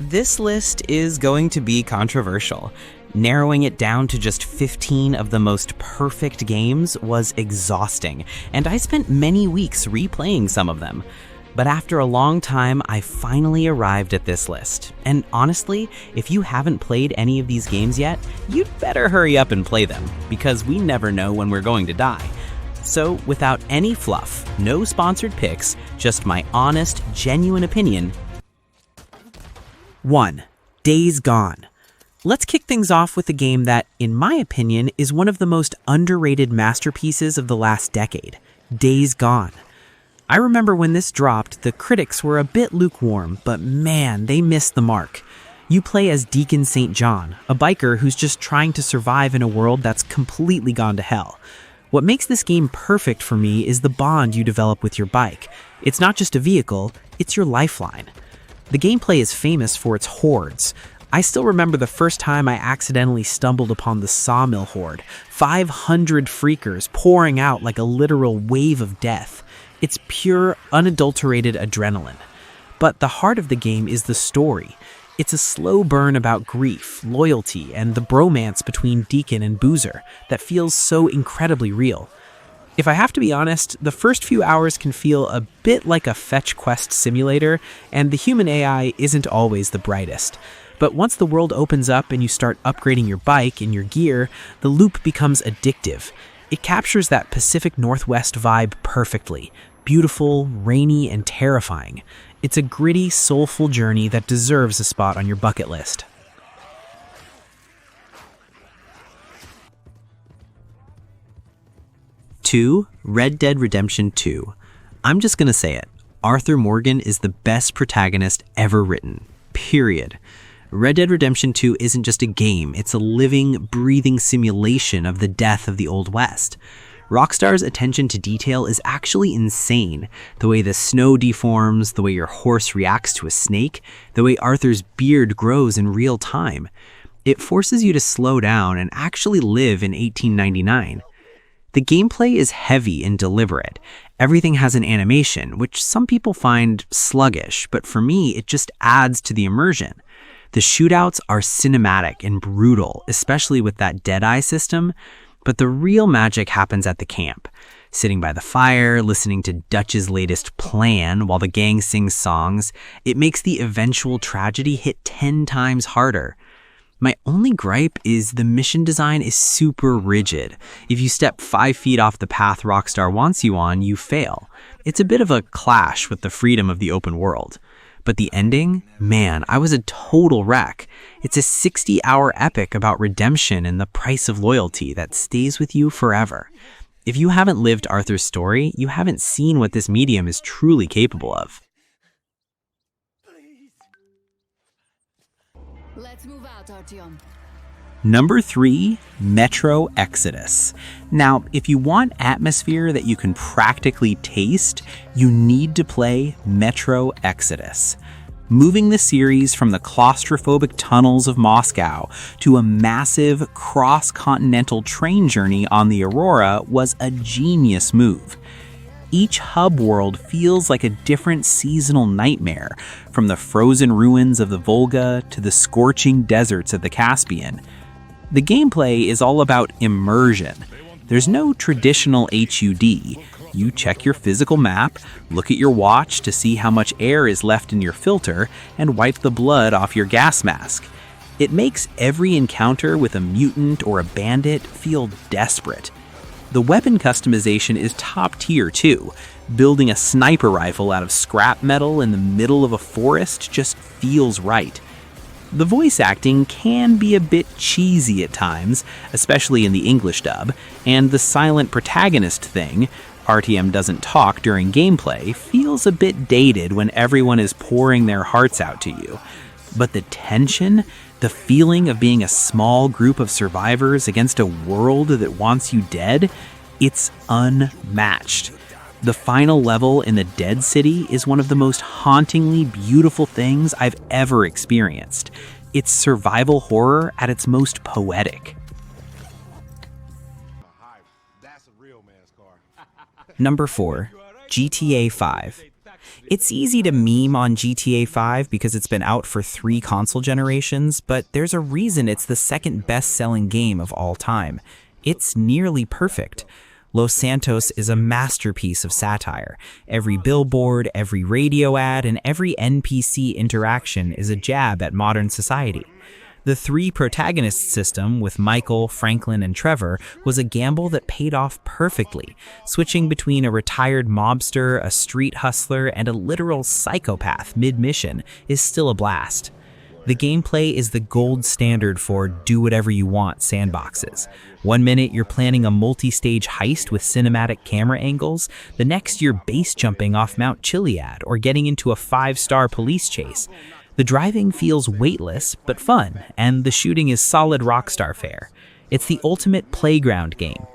This list is going to be controversial. Narrowing it down to just 15 of the most perfect games was exhausting, and I spent many weeks replaying some of them. But after a long time, I finally arrived at this list. And honestly, if you haven't played any of these games yet, you'd better hurry up and play them, because we never know when we're going to die. So, without any fluff, no sponsored picks, just my honest, genuine opinion. 1. Days Gone. Let's kick things off with a game that, in my opinion, is one of the most underrated masterpieces of the last decade, Days Gone. I remember when this dropped, the critics were a bit lukewarm, but man, they missed the mark. You play as Deacon St. John, a biker who's just trying to survive in a world that's completely gone to hell. What makes this game perfect for me is the bond you develop with your bike. It's not just a vehicle, it's your lifeline. The gameplay is famous for its hordes. I still remember the first time I accidentally stumbled upon the Sawmill Horde, 500 freakers pouring out like a literal wave of death. It's pure, unadulterated adrenaline. But the heart of the game is the story. It's a slow burn about grief, loyalty, and the bromance between Deacon and Boozer that feels so incredibly real. If I have to be honest, the first few hours can feel a bit like a fetch quest simulator, and the human AI isn't always the brightest. But once the world opens up and you start upgrading your bike and your gear, the loop becomes addictive. It captures that Pacific Northwest vibe perfectly. Beautiful, rainy, and terrifying. It's a gritty, soulful journey that deserves a spot on your bucket list. 2. Red Dead Redemption 2. I'm just gonna say it. Arthur Morgan is the best protagonist ever written. Period. Red Dead Redemption 2 isn't just a game, it's a living, breathing simulation of the death of the Old West. Rockstar's attention to detail is actually insane. The way the snow deforms, the way your horse reacts to a snake, the way Arthur's beard grows in real time. It forces you to slow down and actually live in 1899. The gameplay is heavy and deliberate. Everything has an animation, which some people find sluggish, but for me, it just adds to the immersion. The shootouts are cinematic and brutal, especially with that Deadeye system. But the real magic happens at the camp. Sitting by the fire, listening to Dutch's latest plan while the gang sings songs, it makes the eventual tragedy hit 10 times harder. My only gripe is the mission design is super rigid. If you step 5 feet off the path Rockstar wants you on, you fail. It's a bit of a clash with the freedom of the open world. But the ending? Man, I was a total wreck. It's a 60-hour epic about redemption and the price of loyalty that stays with you forever. If you haven't lived Arthur's story, you haven't seen what this medium is truly capable of. Let's move out, Artyom. Number 3, Metro Exodus. Now, if you want atmosphere that you can practically taste, you need to play Metro Exodus. Moving the series from the claustrophobic tunnels of Moscow to a massive cross-continental train journey on the Aurora was a genius move. Each hub world feels like a different seasonal nightmare, from the frozen ruins of the Volga to the scorching deserts of the Caspian. The gameplay is all about immersion. There's no traditional HUD. You check your physical map, look at your watch to see how much air is left in your filter, and wipe the blood off your gas mask. It makes every encounter with a mutant or a bandit feel desperate. The weapon customization is top tier too. Building a sniper rifle out of scrap metal in the middle of a forest just feels right. The voice acting can be a bit cheesy at times, especially in the English dub, and the silent protagonist thing, RTM doesn't talk during gameplay, feels a bit dated when everyone is pouring their hearts out to you. But the tension, the feeling of being a small group of survivors against a world that wants you dead, it's unmatched. The final level in the Dead City is one of the most hauntingly beautiful things I've ever experienced. It's survival horror at its most poetic. Number 4, GTA 5. It's easy to meme on GTA 5 because it's been out for 3 console generations, but there's a reason it's the second best-selling game of all time. It's nearly perfect. Los Santos is a masterpiece of satire. Every billboard, every radio ad, and every NPC interaction is a jab at modern society. The 3 protagonist system with Michael, Franklin, and Trevor was a gamble that paid off perfectly. Switching between a retired mobster, a street hustler, and a literal psychopath mid-mission is still a blast. The gameplay is the gold standard for do-whatever-you-want sandboxes. One minute you're planning a multi-stage heist with cinematic camera angles, the next you're base-jumping off Mount Chiliad or getting into a 5-star police chase. The driving feels weightless but fun, and the shooting is solid Rockstar fare. It's the ultimate playground game.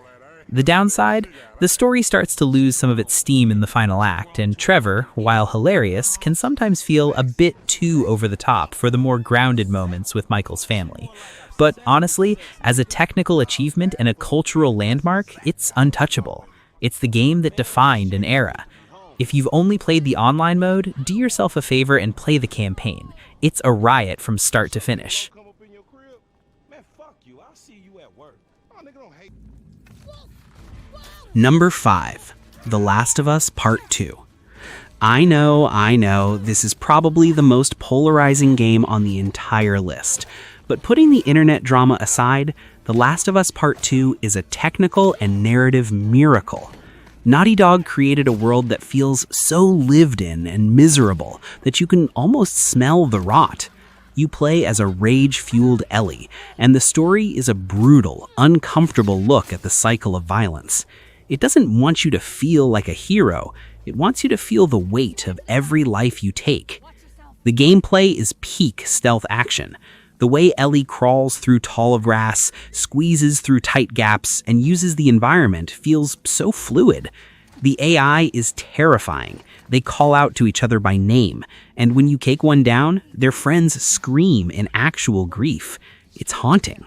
The downside? The story starts to lose some of its steam in the final act, and Trevor, while hilarious, can sometimes feel a bit too over the top for the more grounded moments with Michael's family. But honestly, as a technical achievement and a cultural landmark, it's untouchable. It's the game that defined an era. If you've only played the online mode, do yourself a favor and play the campaign. It's a riot from start to finish. Number 5, The Last of Us Part 2. I know, this is probably the most polarizing game on the entire list. But putting the internet drama aside, The Last of Us Part 2 is a technical and narrative miracle. Naughty Dog created a world that feels so lived in and miserable that you can almost smell the rot. You play as a rage-fueled Ellie, and the story is a brutal, uncomfortable look at the cycle of violence. It doesn't want you to feel like a hero, it wants you to feel the weight of every life you take. The gameplay is peak stealth action. The way Ellie crawls through tall grass, squeezes through tight gaps, and uses the environment feels so fluid. The AI is terrifying. They call out to each other by name, and when you take one down, their friends scream in actual grief. It's haunting.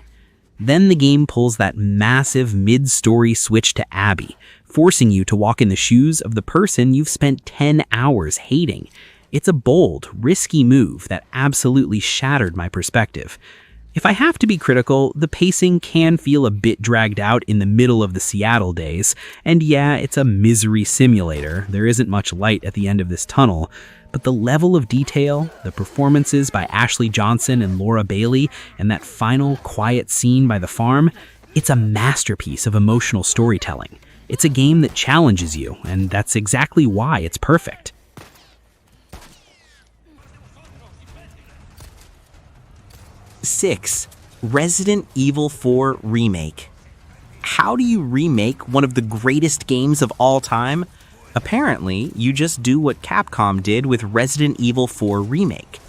Then the game pulls that massive mid-story switch to Abby, forcing you to walk in the shoes of the person you've spent 10 hours hating. It's a bold, risky move that absolutely shattered my perspective. If I have to be critical, the pacing can feel a bit dragged out in the middle of the Seattle days, and yeah, it's a misery simulator. There isn't much light at the end of this tunnel, but the level of detail, the performances by Ashley Johnson and Laura Bailey, and that final quiet scene by the farm, it's a masterpiece of emotional storytelling. It's a game that challenges you, and that's exactly why it's perfect. 6. Resident Evil 4 Remake. How do you remake one of the greatest games of all time? Apparently, you just do what Capcom did with Resident Evil 4 Remake.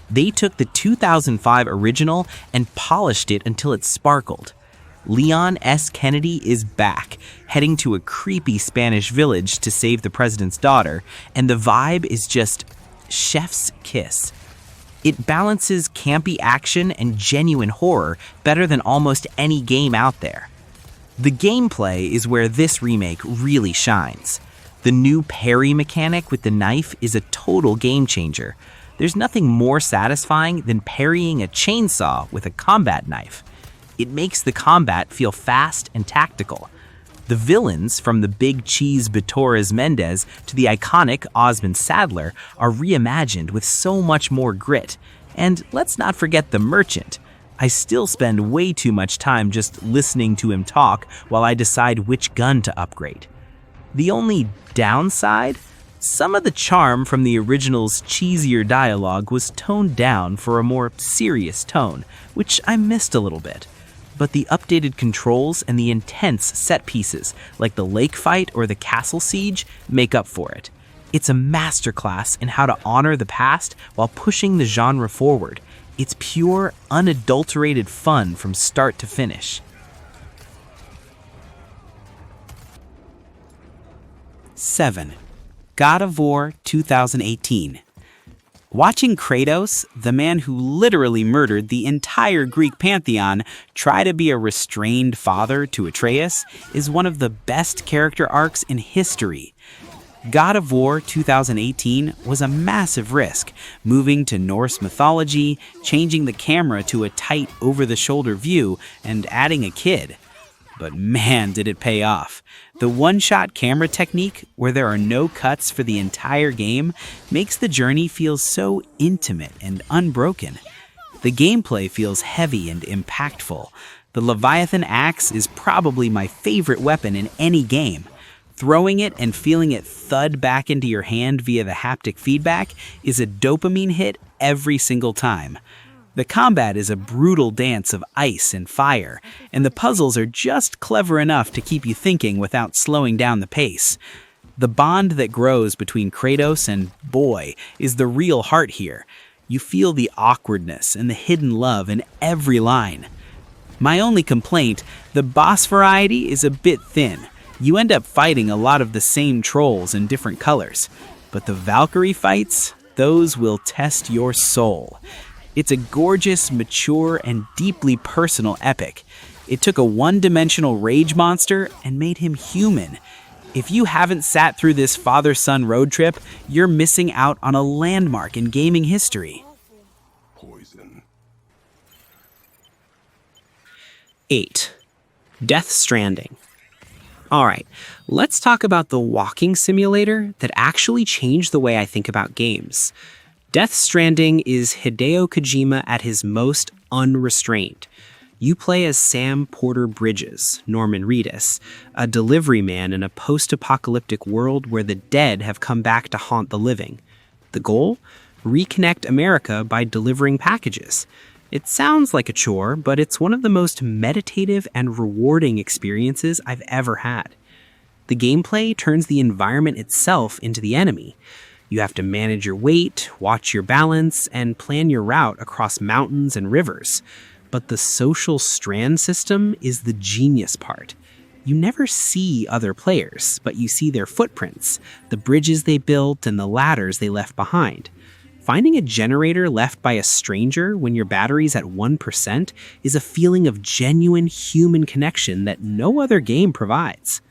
They took the 2005 original and polished it until it sparkled. Leon S. Kennedy is back, heading to a creepy Spanish village to save the president's daughter, and the vibe is just chef's kiss. It balances campy action and genuine horror better than almost any game out there. The gameplay is where this remake really shines. The new parry mechanic with the knife is a total game changer. There's nothing more satisfying than parrying a chainsaw with a combat knife. It makes the combat feel fast and tactical. The villains, from the big cheese Torres Mendez to the iconic Osmond Sadler, are reimagined with so much more grit. And let's not forget the merchant. I still spend way too much time just listening to him talk while I decide which gun to upgrade. The only downside? Some of the charm from the original's cheesier dialogue was toned down for a more serious tone, which I missed a little bit. But the updated controls and the intense set pieces, like the lake fight or the castle siege, make up for it. It's a masterclass in how to honor the past while pushing the genre forward. It's pure, unadulterated fun from start to finish. 7. God of War 2018. Watching Kratos, the man who literally murdered the entire Greek pantheon, try to be a restrained father to Atreus is one of the best character arcs in history. God of War 2018 was a massive risk, moving to Norse mythology, changing the camera to a tight over-the-shoulder view, and adding a kid. But man, did it pay off. The one-shot camera technique, where there are no cuts for the entire game, makes the journey feel so intimate and unbroken. The gameplay feels heavy and impactful. The Leviathan axe is probably my favorite weapon in any game. Throwing it and feeling it thud back into your hand via the haptic feedback is a dopamine hit every single time. The combat is a brutal dance of ice and fire, and the puzzles are just clever enough to keep you thinking without slowing down the pace. The bond that grows between Kratos and Boy is the real heart here. You feel the awkwardness and the hidden love in every line. My only complaint, the boss variety is a bit thin. You end up fighting a lot of the same trolls in different colors. But the Valkyrie fights, those will test your soul. It's a gorgeous, mature, and deeply personal epic. It took a one-dimensional rage monster and made him human. If you haven't sat through this father-son road trip, you're missing out on a landmark in gaming history. 8. Death Stranding. Alright, let's talk about the walking simulator that actually changed the way I think about games. Death Stranding is Hideo Kojima at his most unrestrained. You play as Sam Porter Bridges, Norman Reedus, a delivery man in a post-apocalyptic world where the dead have come back to haunt the living. The goal? Reconnect America by delivering packages. It sounds like a chore, but it's one of the most meditative and rewarding experiences I've ever had. The gameplay turns the environment itself into the enemy. You have to manage your weight, watch your balance, and plan your route across mountains and rivers. But the social strand system is the genius part. You never see other players, but you see their footprints, the bridges they built, and the ladders they left behind. Finding a generator left by a stranger when your battery's at 1% is a feeling of genuine human connection that no other game provides.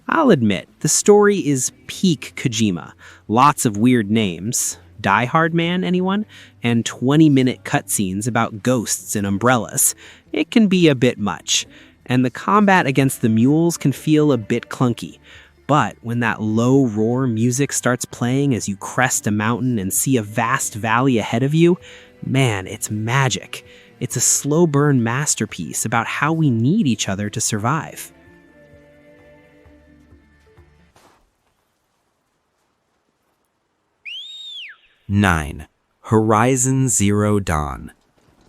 I'll admit, the story is peak Kojima. Lots of weird names. Die Hard Man, anyone? And 20-minute cutscenes about ghosts and umbrellas. It can be a bit much. And the combat against the mules can feel a bit clunky. But when that low roar music starts playing as you crest a mountain and see a vast valley ahead of you, man, it's magic. It's a slow burn masterpiece about how we need each other to survive. Nine. Horizon Zero Dawn.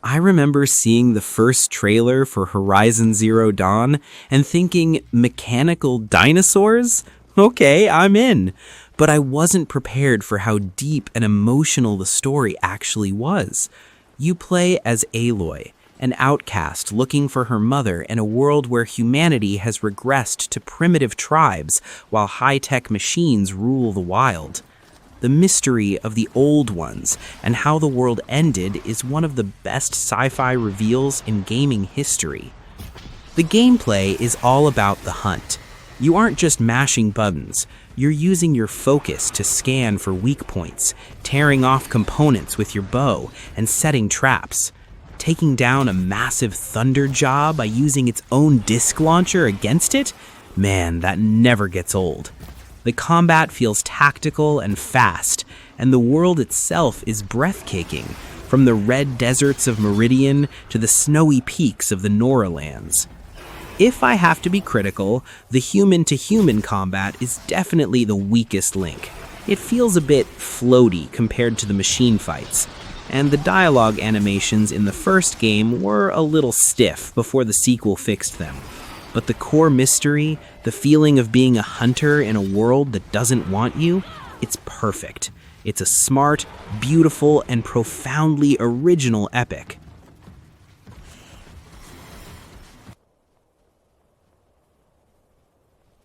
I remember seeing the first trailer for Horizon Zero Dawn and thinking, mechanical dinosaurs? Okay, I'm in. But I wasn't prepared for how deep and emotional the story actually was. You play as Aloy, an outcast looking for her mother in a world where humanity has regressed to primitive tribes while high-tech machines rule the wild. The mystery of the old ones and how the world ended is one of the best sci-fi reveals in gaming history. The gameplay is all about the hunt. You aren't just mashing buttons, you're using your focus to scan for weak points, tearing off components with your bow, and setting traps. Taking down a massive thunder jaw by using its own disc launcher against it? Man, that never gets old. The combat feels tactical and fast, and the world itself is breathtaking, from the red deserts of Meridian to the snowy peaks of the Nora lands. If I have to be critical, the human-to-human combat is definitely the weakest link. It feels a bit floaty compared to the machine fights, and the dialogue animations in the first game were a little stiff before the sequel fixed them. But the core mystery, the feeling of being a hunter in a world that doesn't want you, it's perfect. It's a smart, beautiful, and profoundly original epic.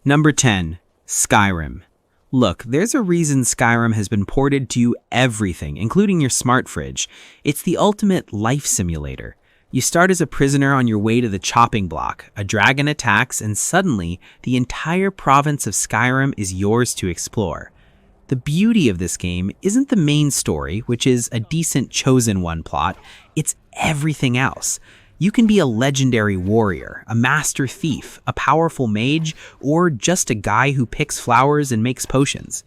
Number 10. Skyrim. Look, there's a reason Skyrim has been ported to everything, including your smart fridge. It's the ultimate life simulator. You start as a prisoner on your way to the chopping block, a dragon attacks, and suddenly, the entire province of Skyrim is yours to explore. The beauty of this game isn't the main story, which is a decent chosen one plot, it's everything else. You can be a legendary warrior, a master thief, a powerful mage, or just a guy who picks flowers and makes potions.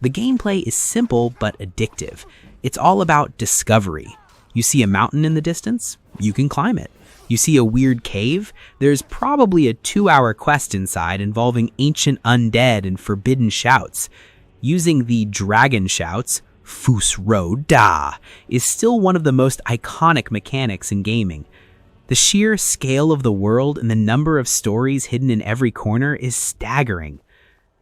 The gameplay is simple but addictive. It's all about discovery. You see a mountain in the distance? You can climb it. You see a weird cave? There's probably a 2-hour quest inside involving ancient undead and forbidden shouts. Using the dragon shouts, Fus Ro Da, is still one of the most iconic mechanics in gaming. The sheer scale of the world and the number of stories hidden in every corner is staggering.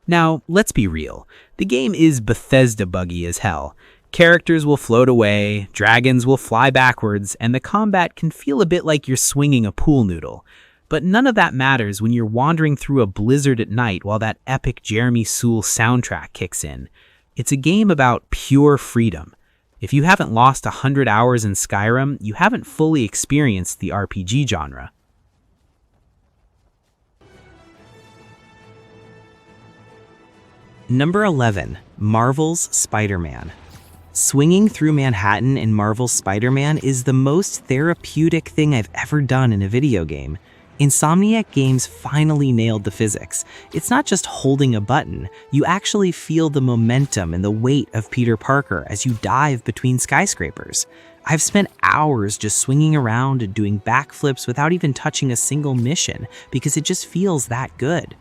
Now, let's be real. The game is Bethesda buggy as hell. Characters will float away, dragons will fly backwards, and the combat can feel a bit like you're swinging a pool noodle. But none of that matters when you're wandering through a blizzard at night while that epic Jeremy Soule soundtrack kicks in. It's a game about pure freedom. If you haven't lost 100 hours in Skyrim, you haven't fully experienced the RPG genre. Number 11, Marvel's Spider-Man. Swinging through Manhattan in Marvel's Spider-Man is the most therapeutic thing I've ever done in a video game. Insomniac Games finally nailed the physics. It's not just holding a button, you actually feel the momentum and the weight of Peter Parker as you dive between skyscrapers. I've spent hours just swinging around and doing backflips without even touching a single mission because it just feels that good.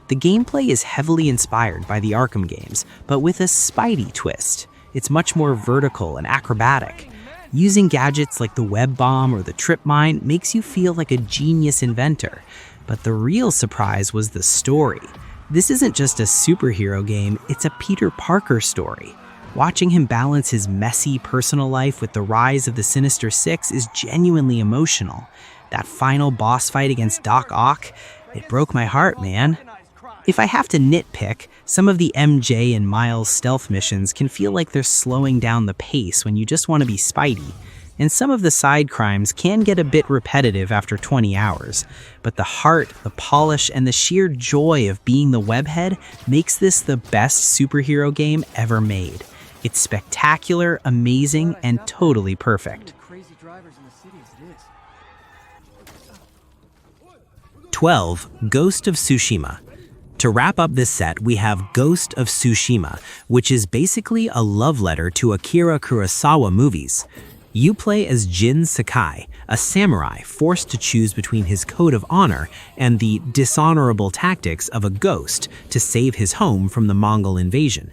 The gameplay is heavily inspired by the Arkham games, but with a Spidey twist. It's much more vertical and acrobatic. Using gadgets like the web bomb or the trip mine makes you feel like a genius inventor. But the real surprise was the story. This isn't just a superhero game, it's a Peter Parker story. Watching him balance his messy personal life with the rise of the Sinister Six is genuinely emotional. That final boss fight against Doc Ock, it broke my heart, man. If I have to nitpick, some of the MJ and Miles stealth missions can feel like they're slowing down the pace when you just want to be Spidey, and some of the side crimes can get a bit repetitive after 20 hours, but the heart, the polish, and the sheer joy of being the webhead makes this the best superhero game ever made. It's spectacular, amazing, and totally perfect. 12. Ghost of Tsushima. To wrap up this set, we have Ghost of Tsushima, which is basically a love letter to Akira Kurosawa movies. You play as Jin Sakai, a samurai forced to choose between his code of honor and the dishonorable tactics of a ghost to save his home from the Mongol invasion.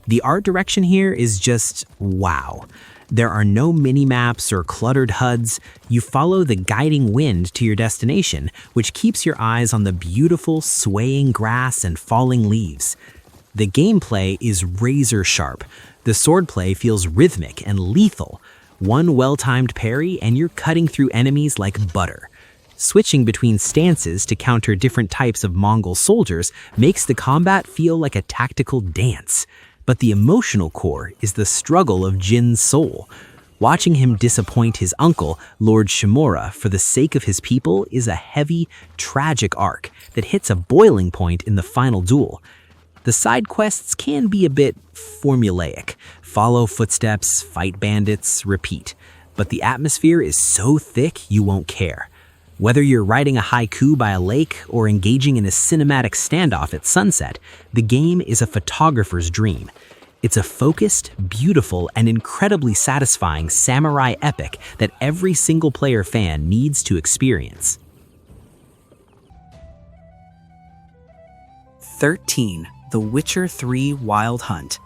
The art direction here is just wow. There are no mini-maps or cluttered HUDs. You follow the guiding wind to your destination, which keeps your eyes on the beautiful swaying grass and falling leaves. The gameplay is razor sharp. The swordplay feels rhythmic and lethal. One well-timed parry and you're cutting through enemies like butter. Switching between stances to counter different types of Mongol soldiers makes the combat feel like a tactical dance. But the emotional core is the struggle of Jin's soul. Watching him disappoint his uncle, Lord Shimura, for the sake of his people is a heavy, tragic arc that hits a boiling point in the final duel. The side quests can be a bit formulaic. Follow footsteps, fight bandits, repeat. But the atmosphere is so thick you won't care. Whether you're writing a haiku by a lake or engaging in a cinematic standoff at sunset, the game is a photographer's dream. It's a focused, beautiful, and incredibly satisfying samurai epic that every single-player fan needs to experience. 13. The Witcher 3 Wild Hunt.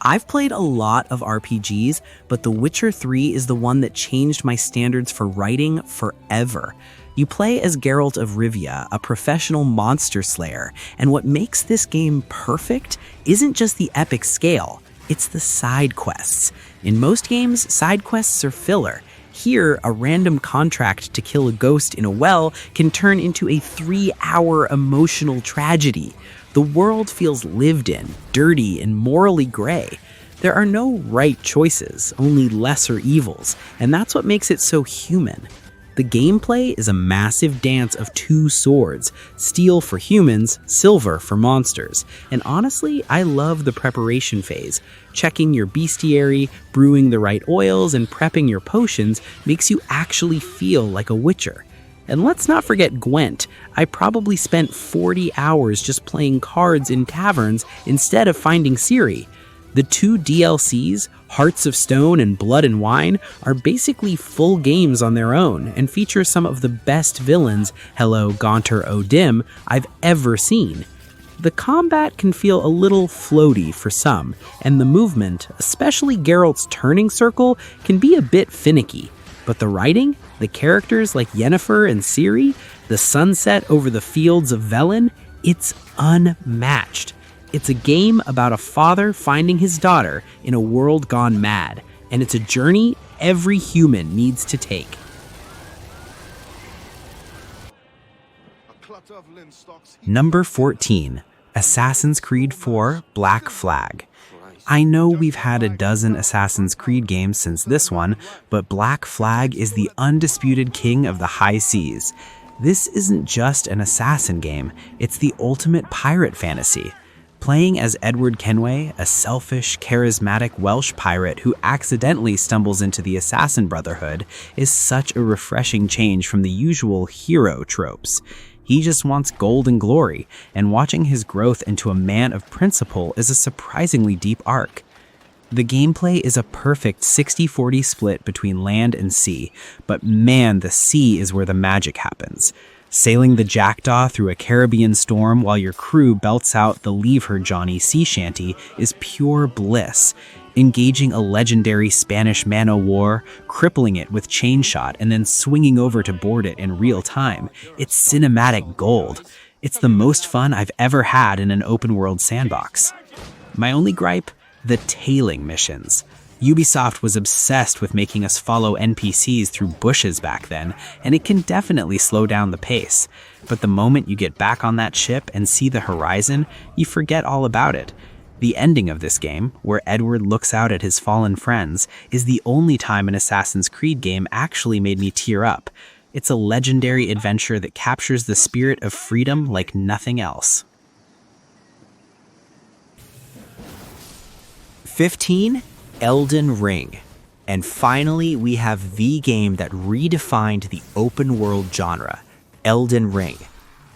I've played a lot of RPGs, but The Witcher 3 is the one that changed my standards for writing forever. You play as Geralt of Rivia, a professional monster slayer, and what makes this game perfect isn't just the epic scale, it's the side quests. In most games, side quests are filler. Here, a random contract to kill a ghost in a well can turn into a 3-hour emotional tragedy. The world feels lived in, dirty, and morally gray. There are no right choices, only lesser evils, and that's what makes it so human. The gameplay is a massive dance of two swords, steel for humans, silver for monsters. And honestly, I love the preparation phase. Checking your bestiary, brewing the right oils, and prepping your potions makes you actually feel like a witcher. And let's not forget Gwent. I probably spent 40 hours just playing cards in taverns instead of finding Ciri. The two DLCs, Hearts of Stone and Blood and Wine, are basically full games on their own and feature some of the best villains, hello Gaunter O'Dim, I've ever seen. The combat can feel a little floaty for some, and the movement, especially Geralt's turning circle, can be a bit finicky. But the writing, the characters like Yennefer and Ciri, the sunset over the fields of Velen, it's unmatched. It's a game about a father finding his daughter in a world gone mad, and it's a journey every human needs to take. Number 14, Assassin's Creed 4 Black Flag. I know we've had a dozen Assassin's Creed games since this one, but Black Flag is the undisputed king of the high seas. This isn't just an assassin game, it's the ultimate pirate fantasy. Playing as Edward Kenway, a selfish, charismatic Welsh pirate who accidentally stumbles into the Assassin Brotherhood, is such a refreshing change from the usual hero tropes. He just wants gold and glory, and watching his growth into a man of principle is a surprisingly deep arc. The gameplay is a perfect 60-40 split between land and sea, but man, the sea is where the magic happens. Sailing the Jackdaw through a Caribbean storm while your crew belts out the Leave Her Johnny sea shanty is pure bliss. Engaging a legendary Spanish man-o'-war, crippling it with chain shot, and then swinging over to board it in real time. It's cinematic gold. It's the most fun I've ever had in an open-world sandbox. My only gripe? The tailing missions. Ubisoft was obsessed with making us follow NPCs through bushes back then, and it can definitely slow down the pace. But the moment you get back on that ship and see the horizon, you forget all about it. The ending of this game, where Edward looks out at his fallen friends, is the only time an Assassin's Creed game actually made me tear up. It's a legendary adventure that captures the spirit of freedom like nothing else. 15. Elden Ring. And finally, we have the game that redefined the open world genre, Elden Ring.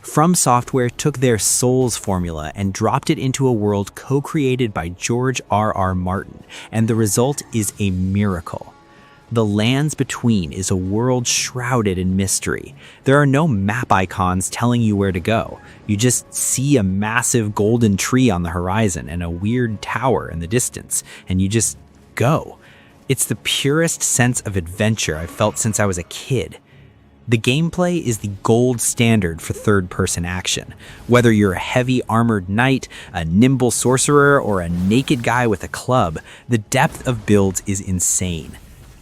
From Software took their Souls formula and dropped it into a world co-created by George R.R. Martin, and the result is a miracle. The Lands Between is a world shrouded in mystery. There are no map icons telling you where to go. You just see a massive golden tree on the horizon and a weird tower in the distance, and you just go. It's the purest sense of adventure I've felt since I was a kid. The gameplay is the gold standard for third-person action. Whether you're a heavy armored knight, a nimble sorcerer, or a naked guy with a club, the depth of builds is insane.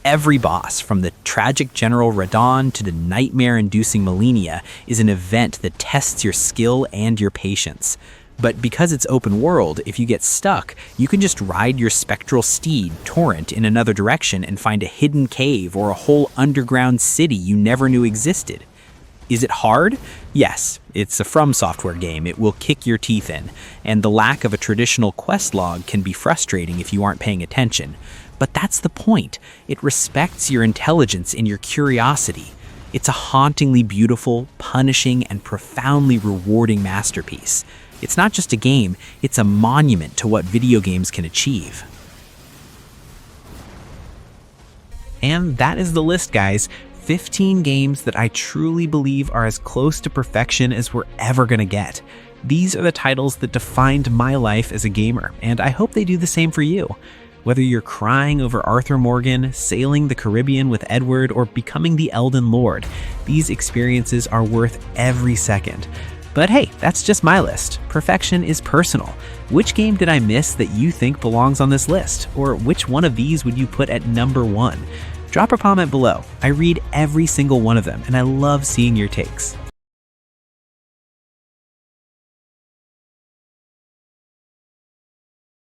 Every boss, from the tragic General Radon to the nightmare-inducing Malenia, is an event that tests your skill and your patience. But because it's open world, if you get stuck, you can just ride your spectral steed, Torrent, in another direction and find a hidden cave or a whole underground city you never knew existed. Is it hard? Yes, it's a From Software game. It will kick your teeth in, and the lack of a traditional quest log can be frustrating if you aren't paying attention. But that's the point. It respects your intelligence and your curiosity. It's a hauntingly beautiful, punishing, and profoundly rewarding masterpiece. It's not just a game, it's a monument to what video games can achieve. And that is the list, guys. 15 games that I truly believe are as close to perfection as we're ever gonna get. These are the titles that defined my life as a gamer, and I hope they do the same for you. Whether you're crying over Arthur Morgan, sailing the Caribbean with Edward, or becoming the Elden Lord, these experiences are worth every second. But hey, that's just my list. Perfection is personal. Which game did I miss that you think belongs on this list? Or which one of these would you put at number 1? Drop a comment below. I read every single one of them, and I love seeing your takes.